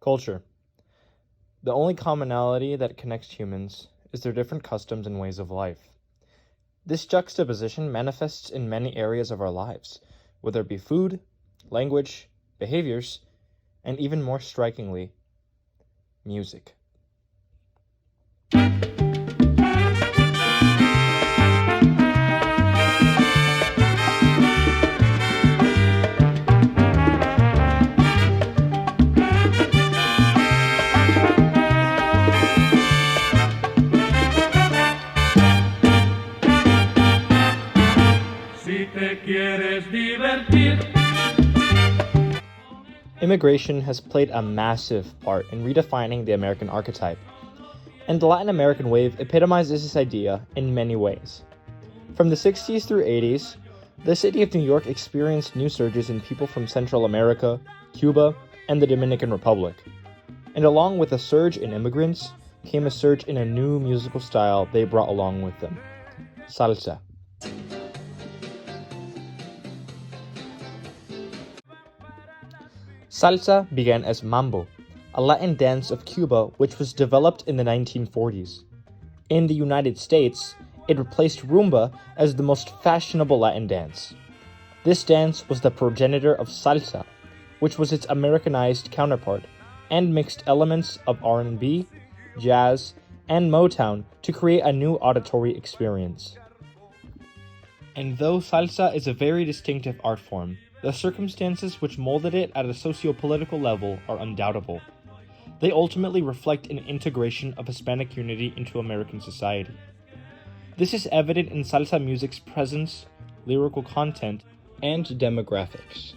Culture. The only commonality that connects humans is their different customs and ways of life. This juxtaposition manifests in many areas of our lives, whether it be food, language, behaviors, and even more strikingly, music. Immigration has played a massive part in redefining the American archetype, and the Latin American wave epitomizes this idea in many ways. From the 60s through 80s, the city of New York experienced new surges in people from Central America, Cuba, and the Dominican Republic. And along with a surge in immigrants, came a surge in a new musical style they brought along with them: salsa. Salsa began as mambo, a Latin dance of Cuba which was developed in the 1940s. In the United States, it replaced rumba as the most fashionable Latin dance. This dance was the progenitor of salsa, which was its Americanized counterpart, and mixed elements of R&B, jazz, and Motown to create a new auditory experience. And though salsa is a very distinctive art form, the circumstances which molded it at a socio-political level are undoubtable. They ultimately reflect an integration of Hispanic unity into American society. This is evident in salsa music's presence, lyrical content, and demographics.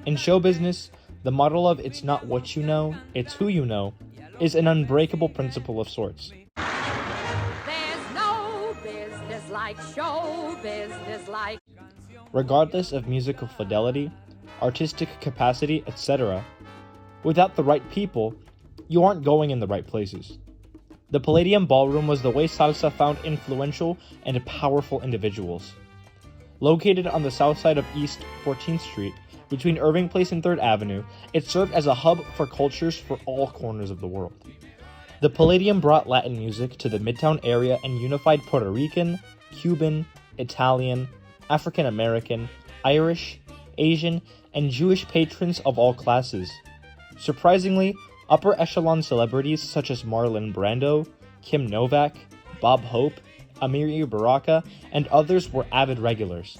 In show business, the model of "it's not what you know, it's who you know" is an unbreakable principle of sorts. There's no business like show business like. Regardless of musical fidelity, artistic capacity, etc., without the right people, you aren't going in the right places. The Palladium Ballroom was the way salsa found influential and powerful individuals. Located on the south side of East 14th Street, between Irving Place and 3rd Avenue, it served as a hub for cultures for all corners of the world. The Palladium brought Latin music to the Midtown area and unified Puerto Rican, Cuban, Italian, African American, Irish, Asian, and Jewish patrons of all classes. Surprisingly, upper echelon celebrities such as Marlon Brando, Kim Novak, Bob Hope, Amiri Baraka, and others were avid regulars.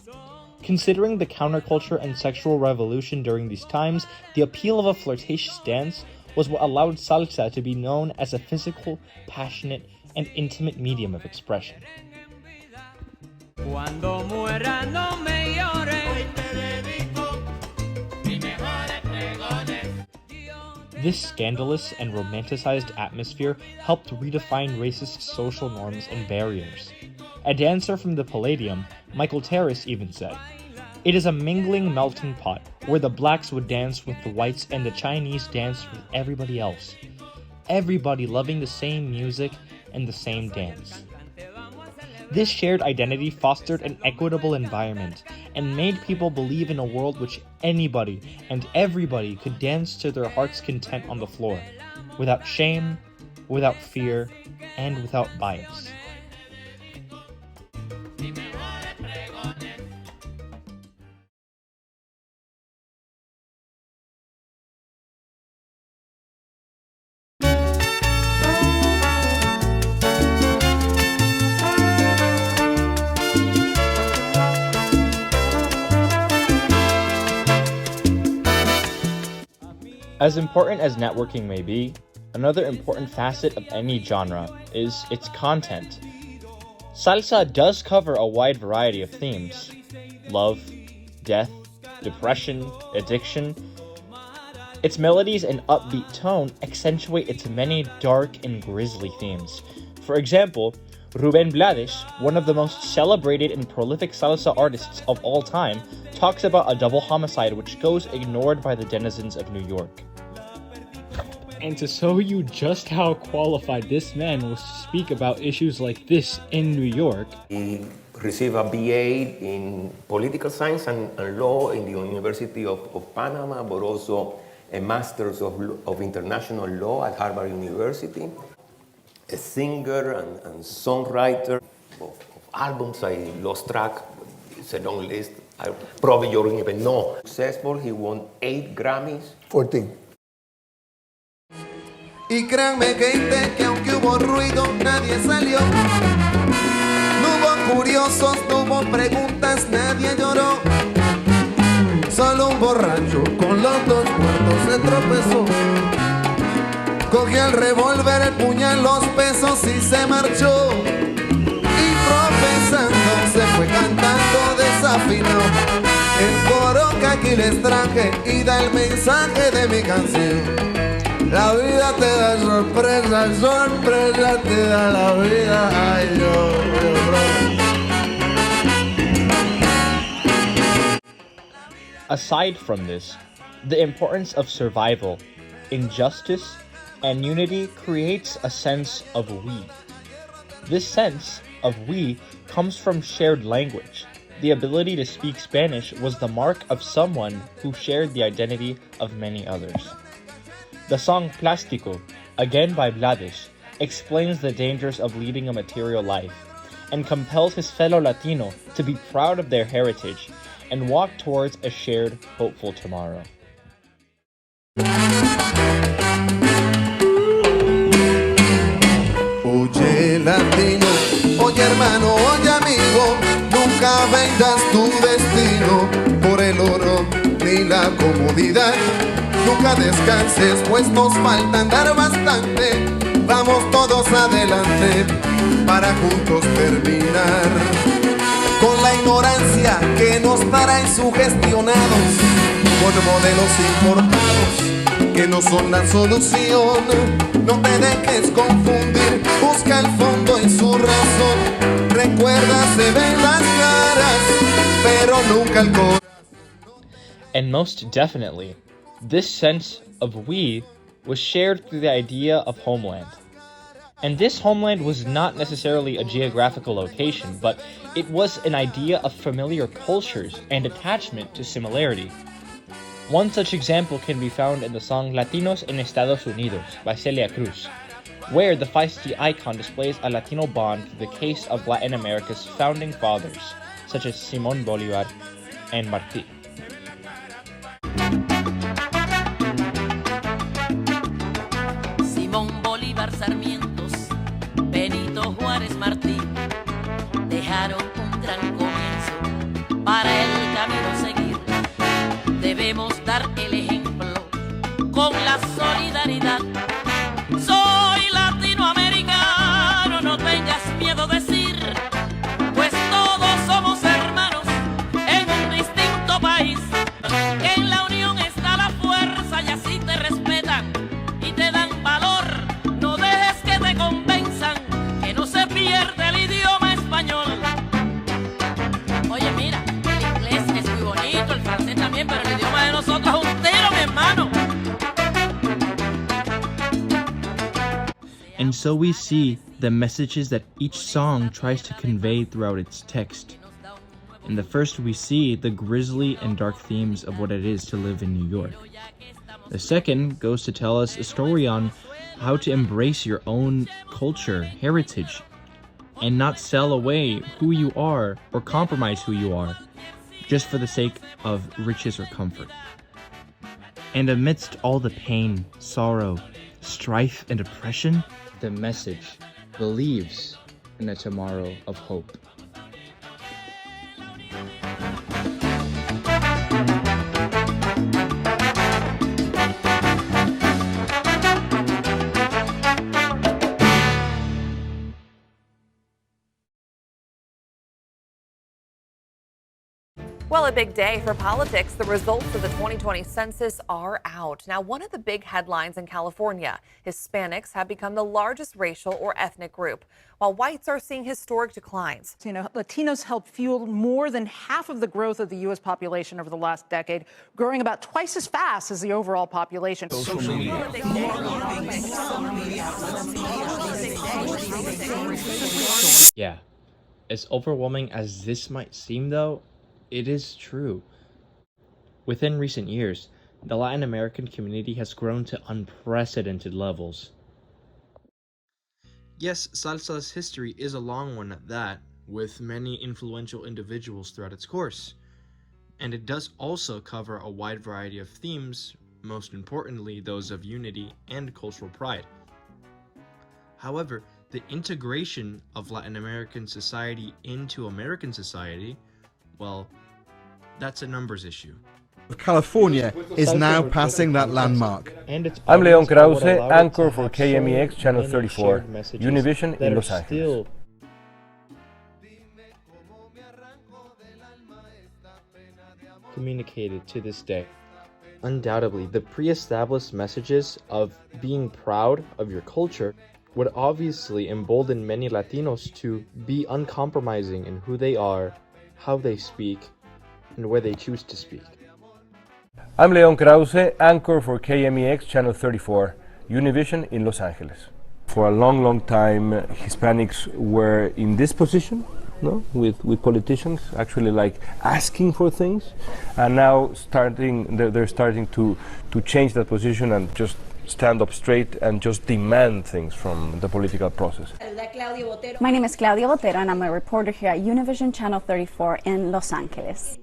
Considering the counterculture and sexual revolution during these times, the appeal of a flirtatious dance was what allowed salsa to be known as a physical, passionate, and intimate medium of expression. This scandalous and romanticized atmosphere helped redefine racist social norms and barriers. A dancer from the Palladium, Michael Terrace, even said, "It is a mingling melting pot where the blacks would dance with the whites and the Chinese danced with everybody else. Everybody loving the same music and the same dance." This shared identity fostered an equitable environment and made people believe in a world which anybody and everybody could dance to their heart's content on the floor, without shame, without fear, and without bias. As important as networking may be, another important facet of any genre is its content. Salsa does cover a wide variety of themes: love, death, depression, addiction. Its melodies and upbeat tone accentuate its many dark and grisly themes. For example, Rubén Blades, one of the most celebrated and prolific salsa artists of all time, talks about a double homicide which goes ignored by the denizens of New York. And to show you just how qualified this man was to speak about issues like this in New York, he received a BA in political science and law in the University of Panama, but also a master's of international law at Harvard University. A singer and songwriter of albums. I lost track. It's a long list. Probably you don't even know. Successful, he won 8 Grammys. 14. Y créanme que aunque hubo ruido, nadie salió. No hubo curiosos, no hubo preguntas, nadie lloró. Solo un borracho con los 2 muertos se tropezó. Cogió el revólver, el puñal, los pesos y se marchó. Y tropezando se fue cantando desafinó el coro que aquí les traje y da el mensaje de mi canción. La vida te da sorpresa, sorpresa te da la vida. Ay, aside from this, the importance of survival, injustice, and unity creates a sense of we. This sense of we comes from shared language. The ability to speak Spanish was the mark of someone who shared the identity of many others. The song Plástico, again by Blades, explains the dangers of leading a material life and compels his fellow Latino to be proud of their heritage and walk towards a shared, hopeful tomorrow. Oye latino, oye hermano, oye amigo, nunca vendas tu destino por el oro ni la comodidad. Nunca descanses, pues nos falta andar bastante. Vamos todos adelante para juntos terminar con la ignorancia que nos trae sugestionados con modelos importados que no son la solución. No te dejes confundir, busca el fondo en su razón. Recuerda, se ven las caras, pero nunca el corazón. And most definitely, this sense of we was shared through the idea of homeland. And this homeland was not necessarily a geographical location, but it was an idea of familiar cultures and attachment to similarity. One such example can be found in the song Latinos en Estados Unidos by Celia Cruz, where the feisty icon displays a Latino bond through the case of Latin America's founding fathers, such as Simón Bolívar and Martí. Simón Bolívar, Sarmientos, Benito Juárez, Martí, dejaron un gran comienzo para el camino a seguir. Debemos dar el ejemplo con la solidaridad. Soy latinoamericano, no tengas miedo de decir, pues todos somos hermanos en un distinto país. En la unión está la fuerza y así te respetan y te dan valor. No dejes que te convenzan que no se pierde el idioma español. Oye, mira, el inglés es muy bonito, el francés también, pero el idioma de nosotros es un tiro, mi hermano. And so we see the messages that each song tries to convey throughout its text. In the first, we see the grisly and dark themes of what it is to live in New York. The second goes to tell us a story on how to embrace your own culture, heritage, and not sell away who you are or compromise who you are just for the sake of riches or comfort. And amidst all the pain, sorrow, strife, and oppression, the message believes in a tomorrow of hope. Well, a big day for politics. The results of the 2020 census are out. Now, one of the big headlines in California, Hispanics have become the largest racial or ethnic group, while whites are seeing historic declines. You know, Latinos helped fuel more than half of the growth of the U.S. population over the last decade, growing about twice as fast as the overall population. Yeah, as overwhelming as this might seem though, it is true. Within recent years, the Latin American community has grown to unprecedented levels. Yes, salsa's history is a long one at that, with many influential individuals throughout its course. And it does also cover a wide variety of themes, most importantly those of unity and cultural pride. However, the integration of Latin American society into American society, well, that's a numbers issue. California is now passing that landmark. I'm Leon Krause, anchor for KMEX Channel 34, Univision in Los Angeles. Communicated to this day. Undoubtedly, the pre-established messages of being proud of your culture would obviously embolden many Latinos to be uncompromising in who they are, how they speak, and where they choose to speak. I'm Leon Krause, anchor for KMEX Channel 34, Univision in Los Angeles. For a long time, Hispanics were in this position, no, with politicians, actually like asking for things, and now they're starting to change that position and just stand up straight and just demand things from the political process. My name is Claudia Botero and I'm a reporter here at Univision Channel 34 in Los Angeles.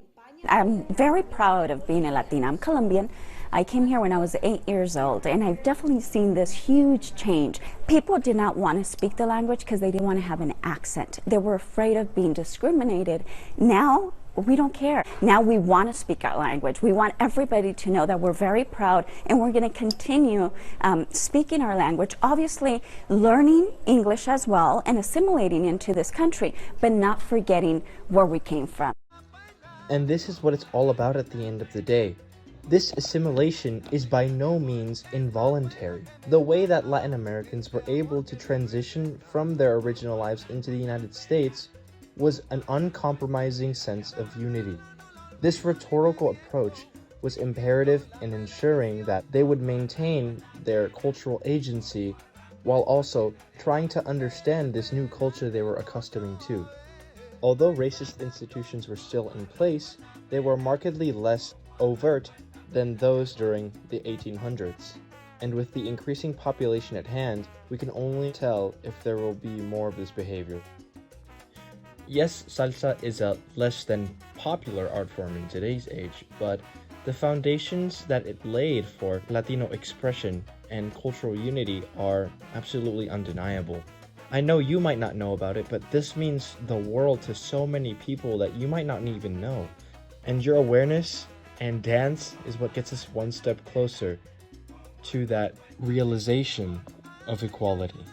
I'm very proud of being a Latina. I'm Colombian. I came here when I was 8 years old, and I've definitely seen this huge change. People did not want to speak the language because they didn't want to have an accent. They were afraid of being discriminated. Now, we don't care. Now we want to speak our language. We want everybody to know that we're very proud and we're going to continue speaking our language, obviously learning English as well and assimilating into this country, but not forgetting where we came from. And this is what it's all about at the end of the day. This assimilation is by no means involuntary. The way that Latin Americans were able to transition from their original lives into the United States was an uncompromising sense of unity. This rhetorical approach was imperative in ensuring that they would maintain their cultural agency while also trying to understand this new culture they were accustoming to. Although racist institutions were still in place, they were markedly less overt than those during the 1800s. And with the increasing population at hand, we can only tell if there will be more of this behavior. Yes, salsa is a less than popular art form in today's age, but the foundations that it laid for Latino expression and cultural unity are absolutely undeniable. I know you might not know about it, but this means the world to so many people that you might not even know. And your awareness and dance is what gets us one step closer to that realization of equality.